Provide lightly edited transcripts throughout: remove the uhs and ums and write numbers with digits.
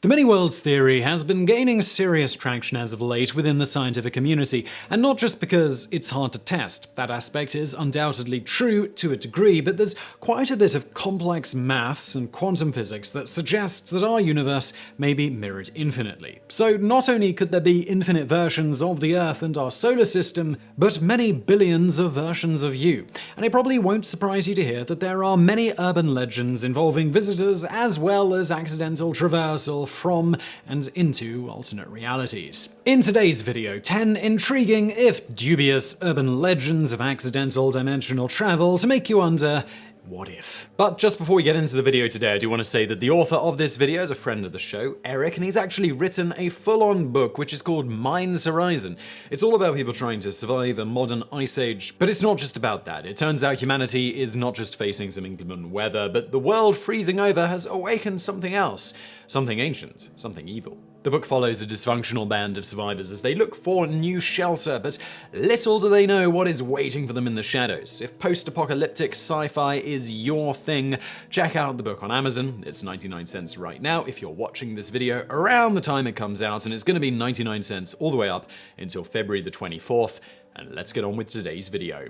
The many worlds theory has been gaining serious traction as of late within the scientific community, and not just because it's hard to test. That aspect is undoubtedly true to a degree, but there's quite a bit of complex maths and quantum physics that suggests that our universe may be mirrored infinitely. So not only could there be infinite versions of the Earth and our solar system, but many billions of versions of you. And it probably won't surprise you to hear that there are many urban legends involving visitors as well as accidental traversal from and into alternate realities. In today's video, 10 intriguing, if dubious, urban legends of accidental dimensional travel to make you wonder, what if? But just before we get into the video today, I do want to say that the author of this video is a friend of the show, Eric, and he's actually written a full-on book which is called Mind's Horizon. It's all about people trying to survive a modern ice age, but it's not just about that. It turns out humanity is not just facing some inclement weather, but the world freezing over has awakened something else. Something ancient, something evil. The book follows a dysfunctional band of survivors as they look for new shelter, but little do they know what is waiting for them in the shadows. If post-apocalyptic sci-fi is your thing, check out the book on Amazon. It's 99 cents right now if you're watching this video around the time it comes out, and it's going to be 99 cents all the way up until February the 24th. And let's get on with today's video.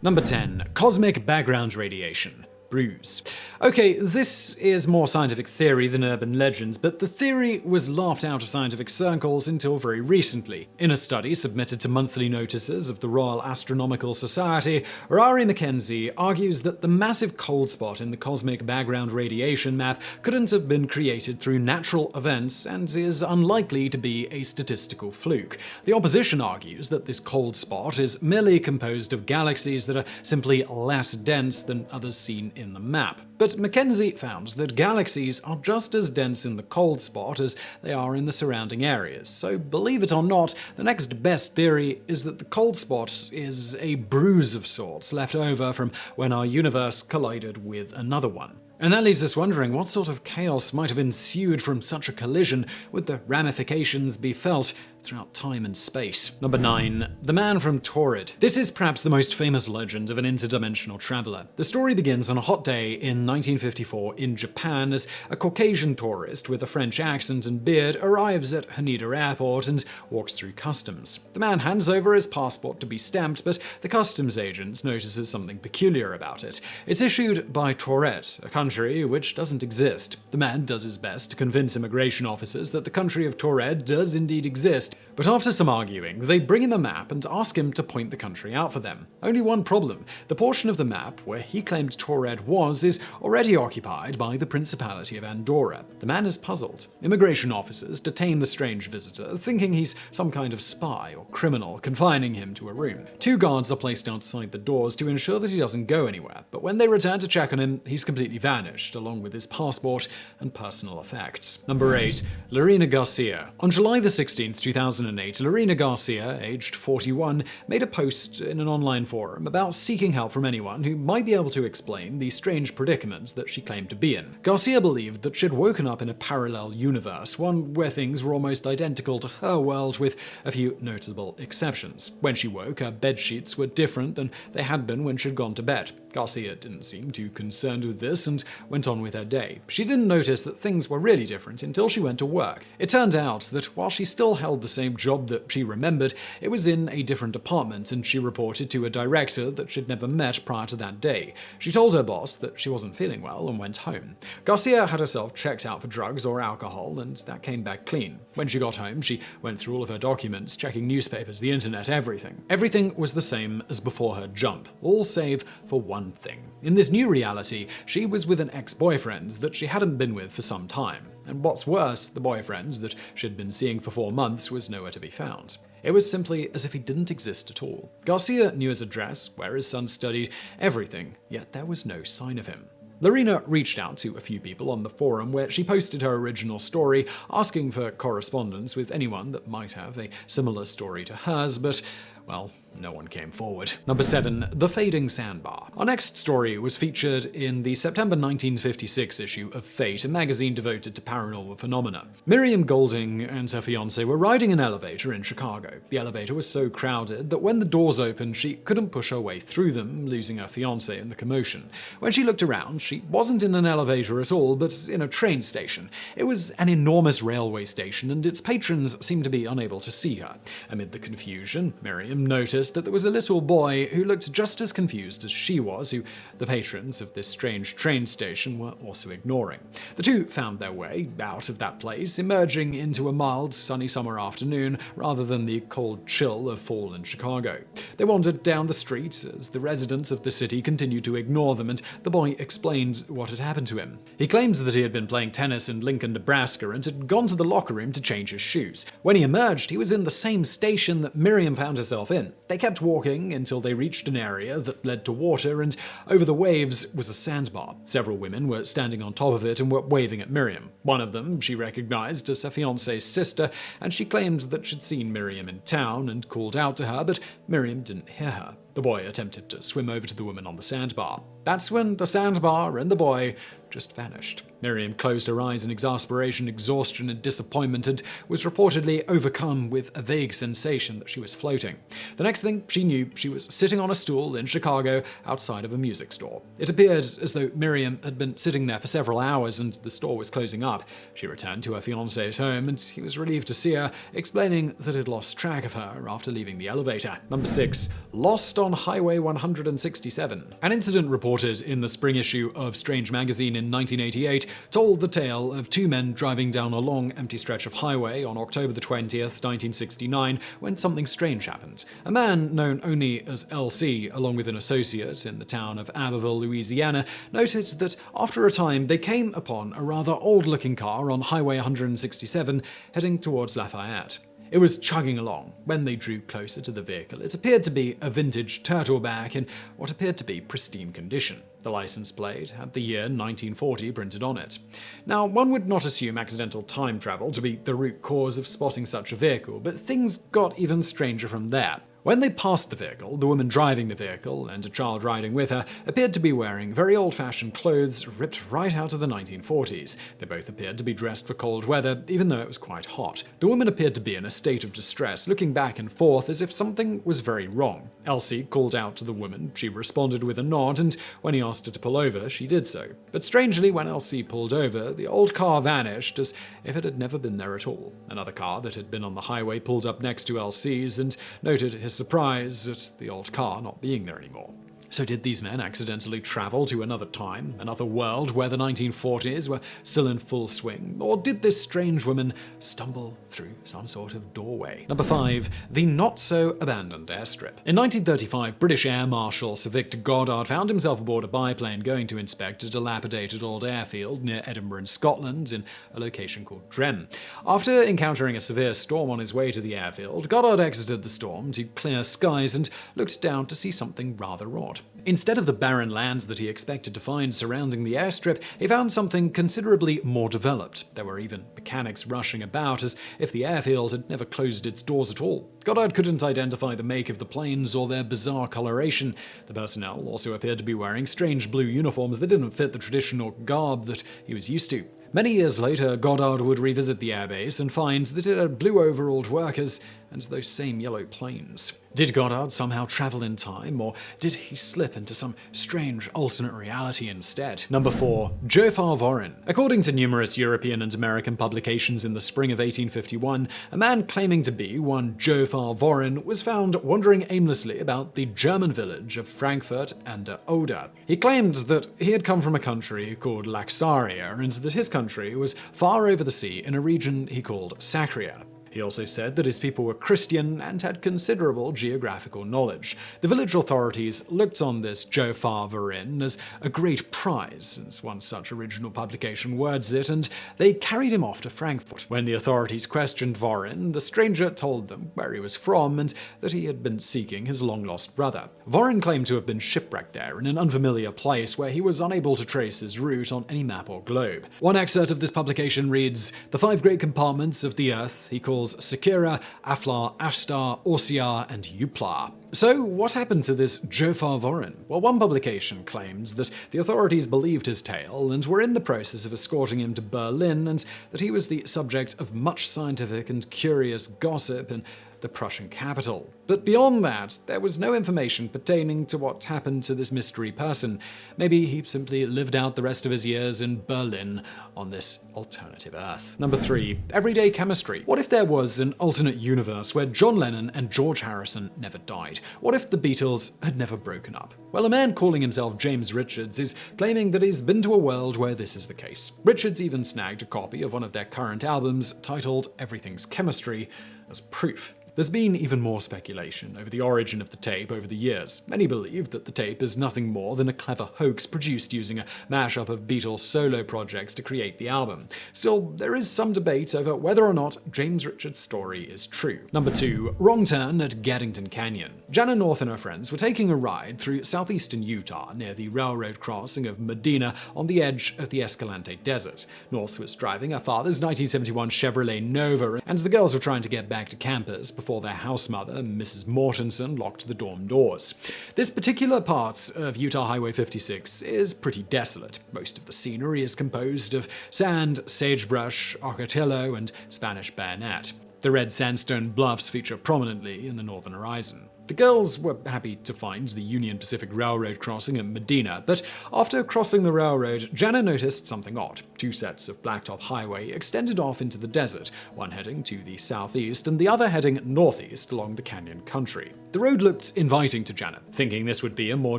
Number 10. Cosmic background radiation. Bruise. Okay, this is more scientific theory than urban legends, but the theory was laughed out of scientific circles until very recently. In a study submitted to monthly notices of the Royal Astronomical Society, Rory Mackenzie argues that the massive cold spot in the cosmic background radiation map couldn't have been created through natural events and is unlikely to be a statistical fluke. The opposition argues that this cold spot is merely composed of galaxies that are simply less dense than others seen in the map. But Mackenzie found that galaxies are just as dense in the cold spot as they are in the surrounding areas. So believe it or not, the next best theory is that the cold spot is a bruise of sorts left over from when our universe collided with another one. And that leaves us wondering what sort of chaos might have ensued from such a collision. Would the ramifications be felt throughout time and space? Number 9. The Man from Taured. This is perhaps the most famous legend of an interdimensional traveler. The story begins on a hot day in 1954 in Japan as a Caucasian tourist with a French accent and beard arrives at Haneda Airport and walks through customs. The man hands over his passport to be stamped, but the customs agent notices something peculiar about it. It's issued by Torres, a country which doesn't exist. The man does his best to convince immigration officers that the country of Taured does indeed exist, but after some arguing, they bring him a map and ask him to point the country out for them. Only one problem: the portion of the map where he claimed Taured was is already occupied by the Principality of Andorra. The man is puzzled. Immigration officers detain the strange visitor, thinking he's some kind of spy or criminal, confining him to a room. 2 guards are placed outside the doors to ensure that he doesn't go anywhere, but when they return to check on him, he's completely vanished, along with his passport and personal effects. Number 8. Lerina Garcia. On July the 16th, 2008, Lerina Garcia, aged 41, made a post in an online forum about seeking help from anyone who might be able to explain the strange predicament that she claimed to be in. Garcia believed that she'd woken up in a parallel universe, one where things were almost identical to her world with a few notable exceptions. When she woke, her bed sheets were different than they had been when she'd gone to bed. Garcia didn't seem too concerned with this and went on with her day. She didn't notice that things were really different until she went to work. It turned out that while she still held the same job that she remembered, it was in a different department, and she reported to a director that she'd never met prior to that day. She told her boss that she wasn't feeling well and went home. Garcia had herself checked out for drugs or alcohol, and that came back clean. When she got home, she went through all of her documents, checking newspapers, the internet, everything. Everything was the same as before her jump, all save for one thing. In this new reality, she was with an ex-boyfriend that she hadn't been with for some time. And what's worse, the boyfriend that she'd been seeing for 4 months was nowhere to be found. It was simply as if he didn't exist at all. Garcia knew his address, where his son studied, everything, yet there was no sign of him. Lerina reached out to a few people on the forum where she posted her original story, asking for correspondence with anyone that might have a similar story to hers, but well, no one came forward. Number 7. The Fading Sandbar. Our next story was featured in the September 1956 issue of Fate, a magazine devoted to paranormal phenomena. Miriam Golding and her fiancé were riding an elevator in Chicago. The elevator was so crowded that when the doors opened, she couldn't push her way through them, losing her fiancé in the commotion. When she looked around, she wasn't in an elevator at all, but in a train station. It was an enormous railway station, and its patrons seemed to be unable to see her. Amid the confusion, Miriam noticed that there was a little boy who looked just as confused as she was, who the patrons of this strange train station were also ignoring. The two found their way out of that place, emerging into a mild, sunny summer afternoon rather than the cold chill of fall in Chicago. They wandered down the street as the residents of the city continued to ignore them, and the boy explained what had happened to him. He claimed that he had been playing tennis in Lincoln, Nebraska, and had gone to the locker room to change his shoes. When he emerged, he was in the same station that Miriam found herself in. They kept walking until they reached an area that led to water, and over the waves was a sandbar. Several women were standing on top of it and were waving at Miriam. One of them she recognized as her fiancé's sister, and she claimed that she'd seen Miriam in town and called out to her, but Miriam didn't hear her. The boy attempted to swim over to the woman on the sandbar. That's when the sandbar and the boy just vanished. Miriam closed her eyes in exasperation, exhaustion, and disappointment, and was reportedly overcome with a vague sensation that she was floating. The next thing she knew, she was sitting on a stool in Chicago outside of a music store. It appeared as though Miriam had been sitting there for several hours and the store was closing up. She returned to her fiancé's home, and he was relieved to see her, explaining that he'd lost track of her after leaving the elevator. Number 6. Lost on Highway 167. An incident reported in the spring issue of Strange magazine in 1988 told the tale of two men driving down a long, empty stretch of highway on October the 20th, 1969, when something strange happened. A man known only as LC, along with an associate in the town of Abbeville, Louisiana, noted that after a time they came upon a rather old-looking car on Highway 167 heading towards Lafayette. It was chugging along. When they drew closer to the vehicle, it appeared to be a vintage turtleback in what appeared to be pristine condition. The license plate had the year 1940 printed on it. Now, one would not assume accidental time travel to be the root cause of spotting such a vehicle, but things got even stranger from there. When they passed the vehicle, the woman driving the vehicle and a child riding with her appeared to be wearing very old-fashioned clothes ripped right out of the 1940s. They both appeared to be dressed for cold weather, even though it was quite hot. The woman appeared to be in a state of distress, looking back and forth as if something was very wrong. Elsie called out to the woman. She responded with a nod, and when he asked her to pull over, she did so. But strangely, when Elsie pulled over, the old car vanished as if it had never been there at all. Another car that had been on the highway pulled up next to Elsie's and noted his surprise at the old car not being there anymore. So did these men accidentally travel to another time, another world where the 1940s were still in full swing? Or did this strange woman stumble through some sort of doorway? Number 5. The Not So Abandoned Airstrip. In 1935, British Air Marshal Sir Victor Goddard found himself aboard a biplane going to inspect a dilapidated old airfield near Edinburgh in Scotland in a location called Drem. After encountering a severe storm on his way to the airfield, Goddard exited the storm to clear skies and looked down to see something rather odd. Instead of the barren lands that he expected to find surrounding the airstrip, he found something considerably more developed. There were even mechanics rushing about as if the airfield had never closed its doors at all. Goddard couldn't identify the make of the planes or their bizarre coloration. The personnel also appeared to be wearing strange blue uniforms that didn't fit the traditional garb that he was used to. Many years later, Goddard would revisit the airbase and find that it had blue-overalled workers and those same yellow planes. Did Goddard somehow travel in time, or did he slip into some strange alternate reality instead? Number 4. Jafar Vorin. According to numerous European and American publications in the spring of 1851, a man claiming to be one Jophar Vorin was found wandering aimlessly about the German village of Frankfurt an der Oder. He claimed that he had come from a country called Laxaria, and that his country was far over the sea in a region he called Sacria. He also said that his people were Christian and had considerable geographical knowledge. The village authorities looked on this Jophar Vorin as a great prize, as one such original publication words it, and they carried him off to Frankfurt. When the authorities questioned Vorin, the stranger told them where he was from and that he had been seeking his long-lost brother. Vorin claimed to have been shipwrecked there in an unfamiliar place where he was unable to trace his route on any map or globe. One excerpt of this publication reads, "The 5 great compartments of the earth he called Beetles Sakira, Aflar, Ashtar, Orsiar, and Uplar. So, what happened to this Jophar Vorin? Well, one publication claims that the authorities believed his tale and were in the process of escorting him to Berlin, and that he was the subject of much scientific and curious gossip in the Prussian capital. But beyond that, there was no information pertaining to what happened to this mystery person. Maybe he simply lived out the rest of his years in Berlin on this alternative Earth. Number 3. Everyday chemistry. What if there was an alternate universe where John Lennon and George Harrison never died? What if the Beatles had never broken up? Well, a man calling himself James Richards is claiming that he's been to a world where this is the case. Richards even snagged a copy of one of their current albums, titled Everything's Chemistry, as proof. There's been even more speculation over the origin of the tape over the years. Many believe that the tape is nothing more than a clever hoax produced using a mashup of Beatles solo projects to create the album. Still, there is some debate over whether or not James Richards' story is true. Number 2. Wrong turn at Gadianton Canyon. Jana North and her friends were taking a ride through southeastern Utah near the railroad crossing of Medina on the edge of the Escalante Desert. North was driving her father's 1971 Chevrolet Nova, and the girls were trying to get back to campus before their house mother, Mrs. Mortensen, locked the dorm doors. This particular part of Utah Highway 56 is pretty desolate. Most of the scenery is composed of sand, sagebrush, archaeological, and Spanish bayonet. The red sandstone bluffs feature prominently in the northern horizon. The girls were happy to find the Union Pacific Railroad crossing at Medina, but after crossing the railroad, Jana noticed something odd. 2 sets of blacktop highway extended off into the desert, one heading to the southeast and the other heading northeast along the canyon country. The road looked inviting to Jana. Thinking this would be a more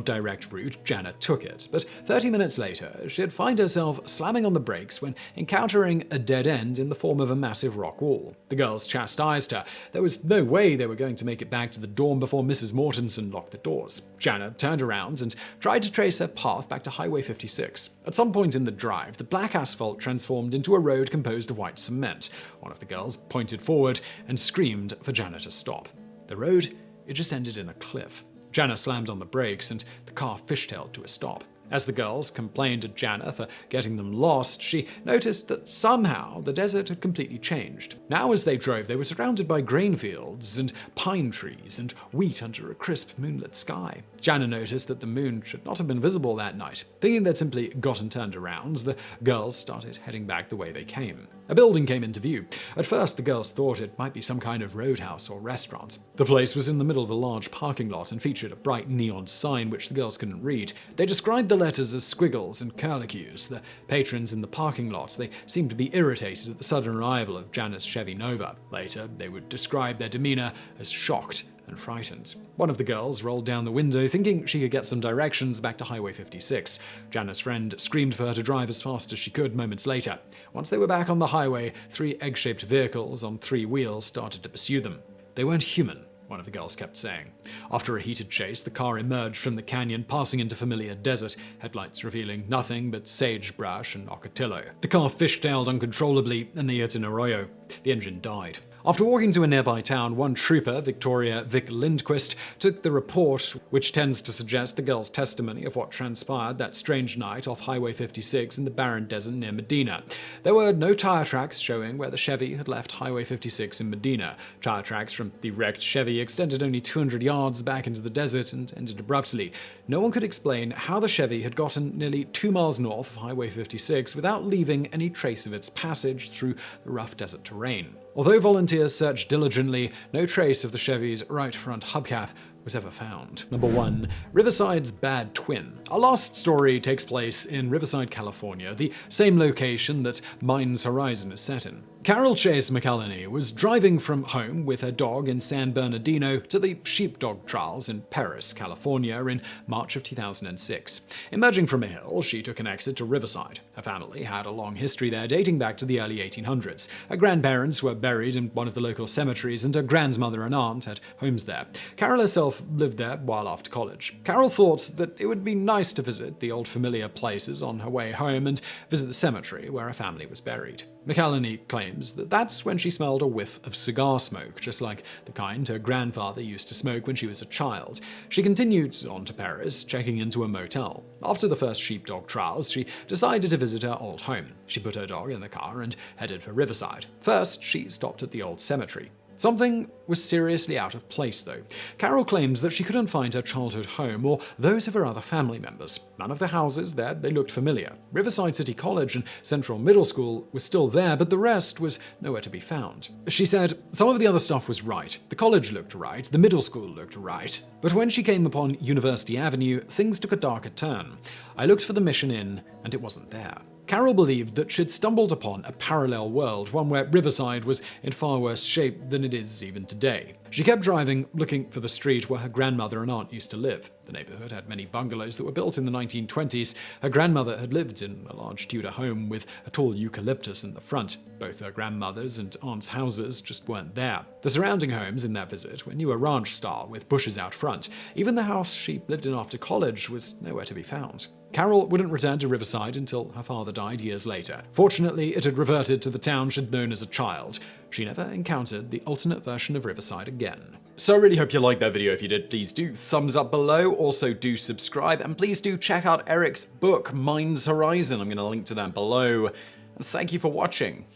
direct route, Jana took it, but 30 minutes later, she'd find herself slamming on the brakes when encountering a dead end in the form of a massive rock wall. The girls chastised her. There was no way they were going to make it back to the dorm before Mrs. Mortensen locked the doors. Jana turned around and tried to trace her path back to Highway 56. At some point in the drive, the black asphalt transformed into a road composed of white cement. One of the girls pointed forward and screamed for Jana to stop. The road, it just ended in a cliff. Jana slammed on the brakes and the car fishtailed to a stop. As the girls complained to Jana for getting them lost, she noticed that somehow the desert had completely changed. Now as they drove, they were surrounded by grain fields and pine trees and wheat under a crisp moonlit sky. Jana noticed that the moon should not have been visible that night. Thinking they'd simply gotten turned around, the girls started heading back the way they came. A building came into view. At first, the girls thought it might be some kind of roadhouse or restaurant. The place was in the middle of a large parking lot and featured a bright neon sign which the girls couldn't read. They described the letters as squiggles and curlicues. The patrons in the parking lot, they seemed to be irritated at the sudden arrival of Jana's Chevy Nova. Later, they would describe their demeanor as shocked and frightened. One of the girls rolled down the window thinking she could get some directions back to Highway 56. Jana's friend screamed for her to drive as fast as she could moments later. Once they were back on the highway, 3 egg-shaped vehicles on 3 wheels started to pursue them. They weren't human, one of the girls kept saying. After a heated chase, the car emerged from the canyon, passing into familiar desert, headlights revealing nothing but sagebrush and archaeological. The car fishtailed uncontrollably and they hit an arroyo. The engine died. After walking to a nearby town, one trooper, Victoria Vic Lindquist, took the report, which tends to suggest the girl's testimony of what transpired that strange night off Highway 56 in the barren desert near Medina. There were no tire tracks showing where the Chevy had left Highway 56 in Medina. Tire tracks from the wrecked Chevy extended only 200 yards back into the desert and ended abruptly. No one could explain how the Chevy had gotten nearly 2 miles north of Highway 56 without leaving any trace of its passage through the rough desert terrain. Although volunteers searched diligently, no trace of the Chevy's right front hubcap was ever found. Number 1. Riversides Bad Twin. Our last story takes place in Riverside, California, the same location that Mine's Horizon is set in. Carol Chase McElhenney was driving from home with her dog in San Bernardino to the sheepdog trials in Perris, California in March of 2006. Emerging from a hill, she took an exit to Riverside. Her family had a long history there dating back to the early 1800s. Her grandparents were buried in one of the local cemeteries and her grandmother and aunt had homes there. Carol herself lived there while after college. Carol thought that it would be nice to visit the old familiar places on her way home and visit the cemetery where her family was buried. McElhenney claimed claims that that's when she smelled a whiff of cigar smoke, just like the kind her grandfather used to smoke when she was a child. She continued on to Paris, checking into a motel. After the first sheepdog trials, she decided to visit her old home. She put her dog in the car and headed for Riverside. First, she stopped at the old cemetery. Something was seriously out of place, though. Carol claims that she couldn't find her childhood home or those of her other family members. None of the houses there, they looked familiar. Riverside City College and Central Middle School was still there, but the rest was nowhere to be found. She said, some of the other stuff was right. The college looked right, the middle school looked right. But when she came upon University Avenue, things took a darker turn. I looked for the Mission Inn, and it wasn't there. Carol believed that she'd stumbled upon a parallel world, one where Riverside was in far worse shape than it is even today. She kept driving, looking for the street where her grandmother and aunt used to live. The neighborhood had many bungalows that were built in the 1920s. Her grandmother had lived in a large Tudor home with a tall eucalyptus in the front. Both her grandmother's and aunt's houses just weren't there. The surrounding homes in that visit were newer ranch style with bushes out front. Even the house she lived in after college was nowhere to be found. Carol wouldn't return to Riverside until her father died years later. Fortunately, it had reverted to the town she'd known as a child. She never encountered the alternate version of Riverside again. So I really hope you liked that video. If you did, please do thumbs up below. Also do subscribe, and please do check out Eric's book, Mind's Horizon. I'm going to link to that below. And thank you for watching.